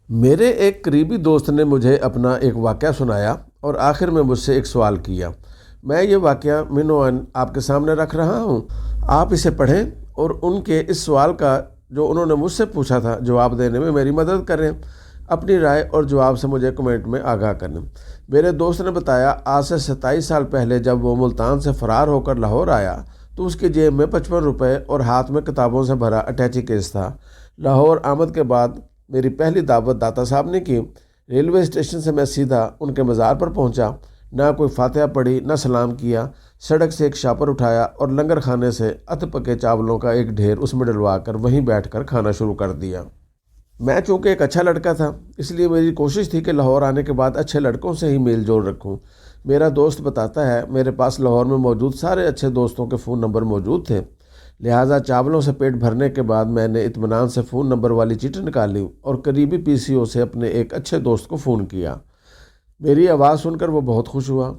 میرے ایک قریبی دوست نے مجھے اپنا ایک واقعہ سنایا اور آخر میں مجھ سے ایک سوال کیا۔ میں یہ واقعہ منوعاً آپ کے سامنے رکھ رہا ہوں، آپ اسے پڑھیں اور ان کے اس سوال کا جو انہوں نے مجھ سے پوچھا تھا جواب دینے میں میری مدد کریں۔ اپنی رائے اور جواب سے مجھے کمنٹ میں آگاہ کریں۔ میرے دوست نے بتایا آج سے 27 سال پہلے جب وہ ملتان سے فرار ہو کر لاہور آیا تو اس کی جیب میں 55 روپے اور ہاتھ میں کتابوں سے بھرا اٹیچی کیس تھا۔ لاہور آمد کے بعد میری پہلی دعوت داتا صاحب نے کی۔ ریلوے اسٹیشن سے میں سیدھا ان کے مزار پر پہنچا۔ نہ کوئی فاتحہ پڑھی نہ سلام کیا۔ سڑک سے ایک شاپر اٹھایا اور لنگر خانے سے اتھ پکے چاولوں کا ایک ڈھیر اس میں ڈلوا کر وہیں بیٹھ کر کھانا شروع کر دیا۔ میں چونکہ ایک اچھا لڑکا تھا اس لیے میری کوشش تھی کہ لاہور آنے کے بعد اچھے لڑکوں سے ہی میل جول رکھوں۔ میرا دوست بتاتا ہے میرے پاس لاہور میں موجود سارے اچھے دوستوں کے فون نمبر موجود تھے، لہٰذا چاولوں سے پیٹ بھرنے کے بعد میں نے اطمینان سے فون نمبر والی چٹھی نکالی اور قریبی پی سی او سے اپنے ایک اچھے دوست کو فون کیا۔ میری آواز سن کر وہ بہت خوش ہوا،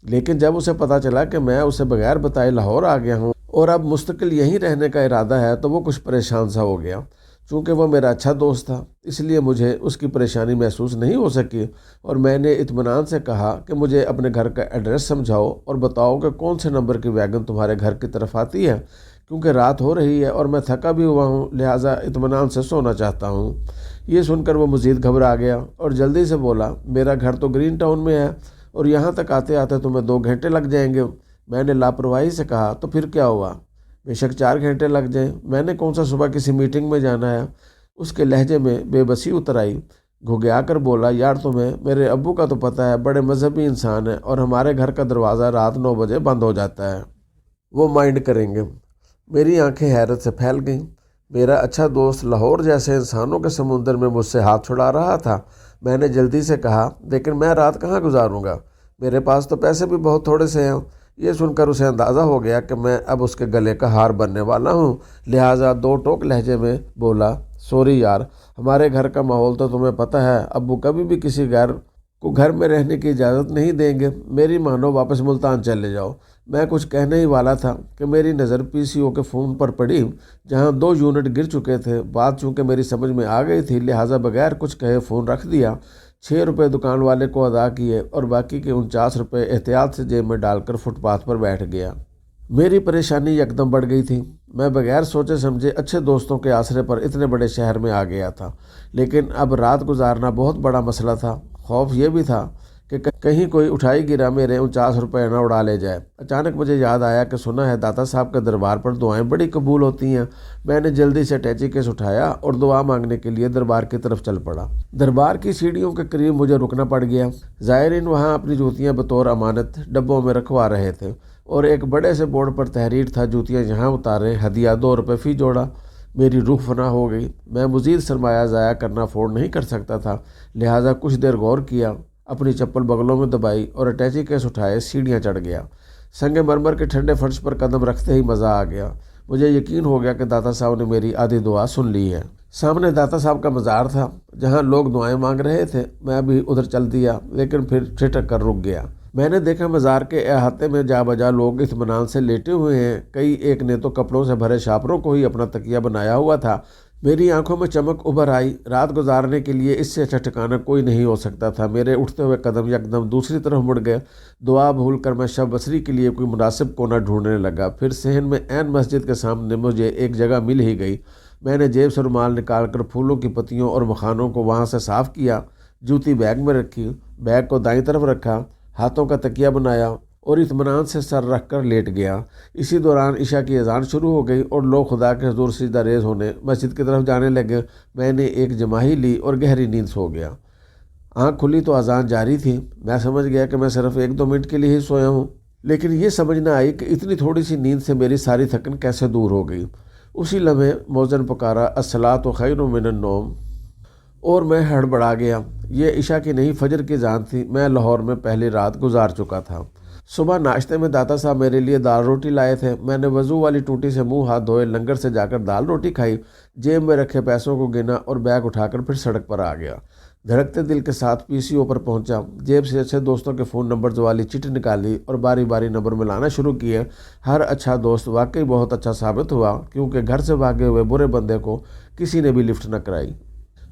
لیکن جب اسے پتہ چلا کہ میں اسے بغیر بتائے لاہور آ گیا ہوں اور اب مستقل یہیں رہنے کا ارادہ ہے تو وہ کچھ پریشان سا ہو گیا۔ چونکہ وہ میرا اچھا دوست تھا اس لیے مجھے اس کی پریشانی محسوس نہیں ہو سکی اور میں نے اطمینان سے کہا کہ مجھے اپنے گھر کا ایڈریس سمجھاؤ اور بتاؤ کہ کون سے نمبر کی ویگن تمہارے گھر کی طرف آتی ہے، کیونکہ رات ہو رہی ہے اور میں تھکا بھی ہوا ہوں، لہٰذا اطمینان سے سونا چاہتا ہوں۔ یہ سن کر وہ مزید گھبرا گیا اور جلدی سے بولا میرا گھر تو گرین ٹاؤن میں ہے اور یہاں تک آتے آتے تمہیں 2 گھنٹے لگ جائیں گے۔ میں نے لاپرواہی سے کہا تو پھر کیا ہوا، بے شک 4 گھنٹے لگ جائیں، میں نے کون سا صبح کسی میٹنگ میں جانا ہے۔ اس کے لہجے میں بے بسی اتر آئی، گھگیا کر بولا یار تمہیں میرے ابو کا تو پتہ ہے، بڑے مذہبی انسان ہے اور ہمارے گھر کا دروازہ رات 9 بجے بند ہو جاتا ہے، وہ مائنڈ کریں گے۔ میری آنکھیں حیرت سے پھیل گئیں۔ میرا اچھا دوست لاہور جیسے انسانوں کے سمندر میں مجھ سے ہاتھ چھڑا رہا تھا۔ میں نے جلدی سے کہا لیکن میں رات کہاں گزاروں گا، میرے پاس تو پیسے بھی بہت تھوڑے سے ہیں۔ یہ سن کر اسے اندازہ ہو گیا کہ میں اب اس کے گلے کا ہار بننے والا ہوں، لہٰذا 2 ٹوک لہجے میں بولا سوری یار، ہمارے گھر کا ماحول تو تمہیں پتہ ہے، ابو کبھی بھی کسی غیر کو گھر میں رہنے کی اجازت نہیں دیں گے، میری مانو واپس ملتان چلے جاؤ۔ میں کچھ کہنے ہی والا تھا کہ میری نظر پی سی او کے فون پر پڑی جہاں 2 یونٹ گر چکے تھے۔ بات چونکہ میری سمجھ میں آ گئی تھی لہٰذا بغیر کچھ کہے فون رکھ دیا، 6 روپے دکان والے کو ادا کیے اور باقی کے 49 روپے احتیاط سے جیب میں ڈال کر فٹ پاتھ پر بیٹھ گیا۔ میری پریشانی یکدم بڑھ گئی تھی۔ میں بغیر سوچے سمجھے اچھے دوستوں کے آسرے پر اتنے بڑے شہر میں آ گیا تھا، لیکن اب رات گزارنا بہت بڑا مسئلہ تھا۔ خوف یہ بھی تھا کہ کہیں کوئی اٹھائی گرا میرے 49 روپے نہ اڑا لے جائے۔ اچانک مجھے یاد آیا کہ سنا ہے داتا صاحب کے دربار پر دعائیں بڑی قبول ہوتی ہیں۔ میں نے جلدی سے اٹیچی کیس اٹھایا اور دعا مانگنے کے لیے دربار کی طرف چل پڑا۔ دربار کی سیڑھیوں کے قریب مجھے رکنا پڑ گیا۔ زائرین وہاں اپنی جوتیاں بطور امانت ڈبوں میں رکھوا رہے تھے اور ایک بڑے سے بورڈ پر تحریر تھا جوتیاں یہاں اتاریں، ہدیہ 2 روپے فی جوڑا۔ میری روح فنا ہو گئی۔ میں مزید سرمایہ ضائع کرنا افورڈ نہیں کر سکتا تھا، لہٰذا کچھ دیر غور کیا، اپنی چپل بغلوں میں دبائی اور اٹیچی کیس اٹھائے سیڑھیاں چڑھ گیا۔ سنگ مرمر کے ٹھنڈے فرش پر قدم رکھتے ہی مزہ آ گیا۔ مجھے یقین ہو گیا کہ داتا صاحب نے میری آدھی دعا سن لی ہے۔ سامنے داتا صاحب کا مزار تھا جہاں لوگ دعائیں مانگ رہے تھے۔ میں بھی ادھر چل دیا لیکن پھر ٹھٹک کر رک گیا۔ میں نے دیکھا مزار کے احاطے میں جا بجا لوگ اطمینان سے لیٹے ہوئے ہیں، کئی ایک نے تو کپڑوں سے بھرے شاپروں کو ہی اپنا تکیہ بنایا ہوا تھا۔ میری آنکھوں میں چمک ابھر آئی۔ رات گزارنے کے لیے اس سے اچھا ٹھکانہ کوئی نہیں ہو سکتا تھا۔ میرے اٹھتے ہوئے قدم یکدم دوسری طرف مڑ گئے۔ دعا بھول کر میں شب بصری کے لیے کوئی مناسب کونا ڈھونڈنے لگا۔ پھر صحن میں عین مسجد کے سامنے مجھے ایک جگہ مل ہی گئی۔ میں نے جیب سے رومال نکال کر پھولوں کی پتیوں اور مکھانوں کو وہاں سے صاف کیا، جوتی بیگ میں رکھی، بیگ کو دائیں طرف رکھا، ہاتھوں کا تکیہ بنایا اور اطمینان سے سر رکھ کر لیٹ گیا۔ اسی دوران عشاء کی اذان شروع ہو گئی اور لوگ خدا کے حضور سجدہ ریز ہونے مسجد کی طرف جانے لگے۔ میں نے ایک جماہی لی اور گہری نیند سو گیا۔ آنکھ کھلی تو اذان جاری تھی۔ میں سمجھ گیا کہ میں صرف 1-2 منٹ کے لیے ہی سویا ہوں، لیکن یہ سمجھ نہ آئی کہ اتنی تھوڑی سی نیند سے میری ساری تھکن کیسے دور ہو گئی۔ اسی لمحے مؤذن پکارا الصلاۃ خیر من النوم اور میں ہڑبڑا گیا۔ یہ عشاء کی نہیں فجر کی اذان تھی۔ میں لاہور میں پہلی رات گزار چکا تھا۔ صبح ناشتے میں داتا صاحب میرے لیے دال روٹی لائے تھے۔ میں نے وضو والی ٹوٹی سے منہ ہاتھ دھوئے، لنگر سے جا کر دال روٹی کھائی، جیب میں رکھے پیسوں کو گنا اور بیگ اٹھا کر پھر سڑک پر آ گیا۔ دھڑکتے دل کے ساتھ پی سی او پر پہنچا، جیب سے اچھے دوستوں کے فون نمبرز والی چٹھی نکالی اور باری باری نمبر ملانا شروع کیے۔ ہر اچھا دوست واقعی بہت اچھا ثابت ہوا، کیونکہ گھر سے بھاگے ہوئے برے بندے کو کسی نے بھی لفٹ نہ کرائی۔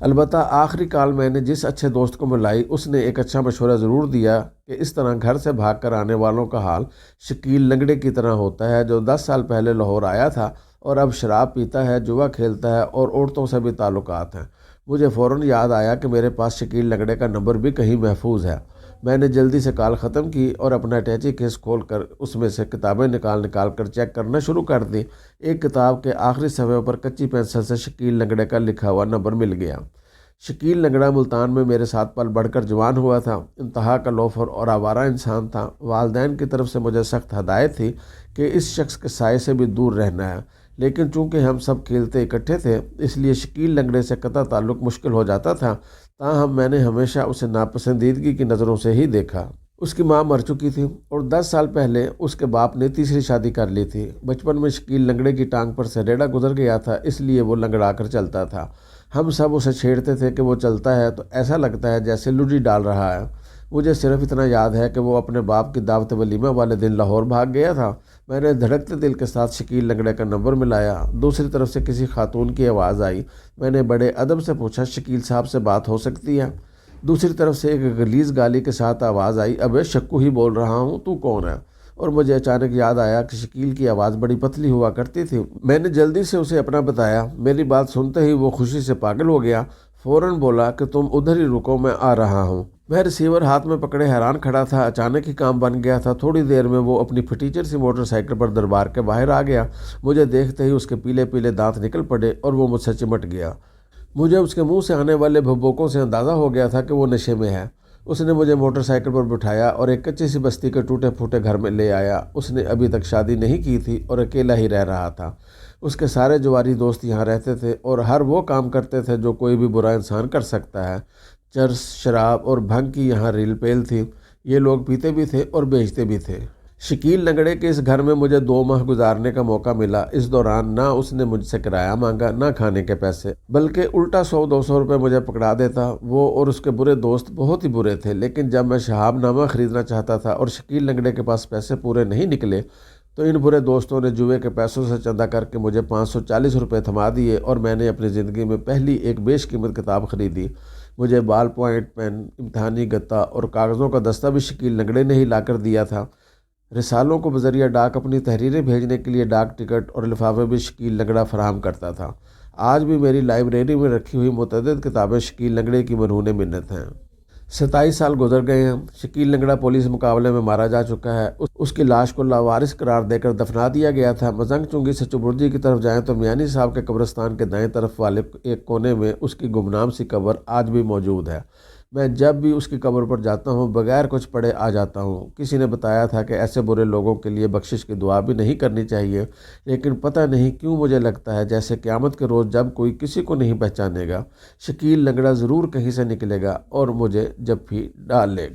البتہ آخری کال میں نے جس اچھے دوست کو ملائی اس نے ایک اچھا مشورہ ضرور دیا کہ اس طرح گھر سے بھاگ کر آنے والوں کا حال شکیل لنگڑے کی طرح ہوتا ہے، جو 10 سال پہلے لاہور آیا تھا اور اب شراب پیتا ہے، جوا کھیلتا ہے اور عورتوں سے بھی تعلقات ہیں۔ مجھے فوراً یاد آیا کہ میرے پاس شکیل لنگڑے کا نمبر بھی کہیں محفوظ ہے۔ میں نے جلدی سے کال ختم کی اور اپنا اٹیچی کیس کھول کر اس میں سے کتابیں نکال کر چیک کرنا شروع کر دی۔ ایک کتاب کے آخری صفحے پر کچی پینسل سے شکیل لنگڑے کا لکھا ہوا نمبر مل گیا۔ شکیل لنگڑا ملتان میں میرے ساتھ پل بڑھ کر جوان ہوا تھا، انتہا کا لوفر اور آوارہ انسان تھا۔ والدین کی طرف سے مجھے سخت ہدایت تھی کہ اس شخص کے سائے سے بھی دور رہنا ہے، لیکن چونکہ ہم سب کھیلتے اکٹھے تھے اس لیے شکیل لنگڑے سے قطع تعلق مشکل ہو جاتا تھا، تاہم میں نے ہمیشہ اسے ناپسندیدگی کی نظروں سے ہی دیکھا۔ اس کی ماں مر چکی تھی اور 10 سال پہلے اس کے باپ نے تیسری شادی کر لی تھی۔ بچپن میں شکیل لنگڑے کی ٹانگ پر سے ریڑھا گزر گیا تھا، اس لیے وہ لنگڑا کر چلتا تھا۔ ہم سب اسے چھیڑتے تھے کہ وہ چلتا ہے تو ایسا لگتا ہے جیسے لڈی ڈال رہا ہے۔ مجھے صرف اتنا یاد ہے کہ وہ اپنے باپ کی دعوت ولیمہ والے دن لاہور بھاگ گیا تھا۔ میں نے دھڑکتے دل کے ساتھ شکیل لنگڑے کا نمبر ملایا۔ دوسری طرف سے کسی خاتون کی آواز آئی۔ میں نے بڑے ادب سے پوچھا، شکیل صاحب سے بات ہو سکتی ہے؟ دوسری طرف سے ایک غلیظ گالی کے ساتھ آواز آئی، ابے شکو ہی بول رہا ہوں، تو کون ہے؟ اور مجھے اچانک یاد آیا کہ شکیل کی آواز بڑی پتلی ہوا کرتی تھی۔ میں نے جلدی سے اسے اپنا بتایا۔ میری بات سنتے ہی وہ خوشی سے پاگل ہو گیا، فوراً بولا کہ تم ادھر ہی رکو، میں آ رہا ہوں۔ میں ریسیور ہاتھ میں پکڑے حیران کھڑا تھا۔ اچانک ہی کام بن گیا تھا۔ تھوڑی دیر میں وہ اپنی پھٹیچر سی موٹر سائیکل پر دربار کے باہر آ گیا۔ مجھے دیکھتے ہی اس کے پیلے پیلے دانت نکل پڑے اور وہ مجھ سے چمٹ گیا۔ مجھے اس کے منہ سے آنے والے بھبوکوں سے اندازہ ہو گیا تھا کہ وہ نشے میں ہے۔ اس نے مجھے موٹر سائیکل پر بٹھایا اور ایک کچی سی بستی کے ٹوٹے پھوٹے گھر میں لے آیا۔ اس نے ابھی تک شادی نہیں کی تھی اور اکیلا ہی رہ رہا تھا۔ اس کے سارے جواری دوست یہاں رہتے تھے اور ہر وہ کام کرتے تھے جو کوئی بھی برا انسان کر سکتا ہے۔ چرس، شراب اور بھنگ کی یہاں ریل پیل تھی۔ یہ لوگ پیتے بھی تھے اور بیچتے بھی تھے۔ شکیل لنگڑے کے اس گھر میں مجھے 2 ماہ گزارنے کا موقع ملا۔ اس دوران نہ اس نے مجھ سے کرایہ مانگا، نہ کھانے کے پیسے، بلکہ الٹا 100-200 روپے مجھے پکڑا دیتا۔ وہ اور اس کے برے دوست بہت ہی برے تھے، لیکن جب میں شہاب نامہ خریدنا چاہتا تھا اور شکیل لنگڑے کے پاس پیسے پورے نہیں نکلے تو ان برے دوستوں نے جوئے کے پیسوں سے چندہ کر کے مجھے 540 روپے تھما دیے اور میں نے اپنی زندگی میں پہلی ایک بیش قیمت کتاب خریدی۔ مجھے بال پوائنٹ پین، امتحانی گتا اور کاغذوں کا دستہ بھی شکیل لنگڑے نے ہی لا کر دیا تھا۔ رسالوں کو بذریعہ ڈاک اپنی تحریریں بھیجنے کے لیے ڈاک ٹکٹ اور لفافے بھی شکیل لنگڑا فراہم کرتا تھا۔ آج بھی میری لائبریری میں رکھی ہوئی متعدد کتابیں شکیل لنگڑے کی مرہون منت ہیں۔ 27 سال گزر گئے ہیں۔ شکیل لنگڑا پولیس مقابلے میں مارا جا چکا ہے۔ اس کی لاش کو لاوارث قرار دے کر دفنا دیا گیا تھا۔ مزنگ چنگی سے چبردی کی طرف جائیں تو میانی صاحب کے قبرستان کے دائیں طرف والے ایک کونے میں اس کی گمنام سی قبر آج بھی موجود ہے۔ میں جب بھی اس کی قبر پر جاتا ہوں بغیر کچھ پڑھے آ جاتا ہوں۔ کسی نے بتایا تھا کہ ایسے برے لوگوں کے لیے بخشش کی دعا بھی نہیں کرنی چاہیے، لیکن پتہ نہیں کیوں مجھے لگتا ہے جیسے قیامت کے روز جب کوئی کسی کو نہیں پہچانے گا، شکیل لنگڑا ضرور کہیں سے نکلے گا اور مجھے جب بھی ڈال لے گا۔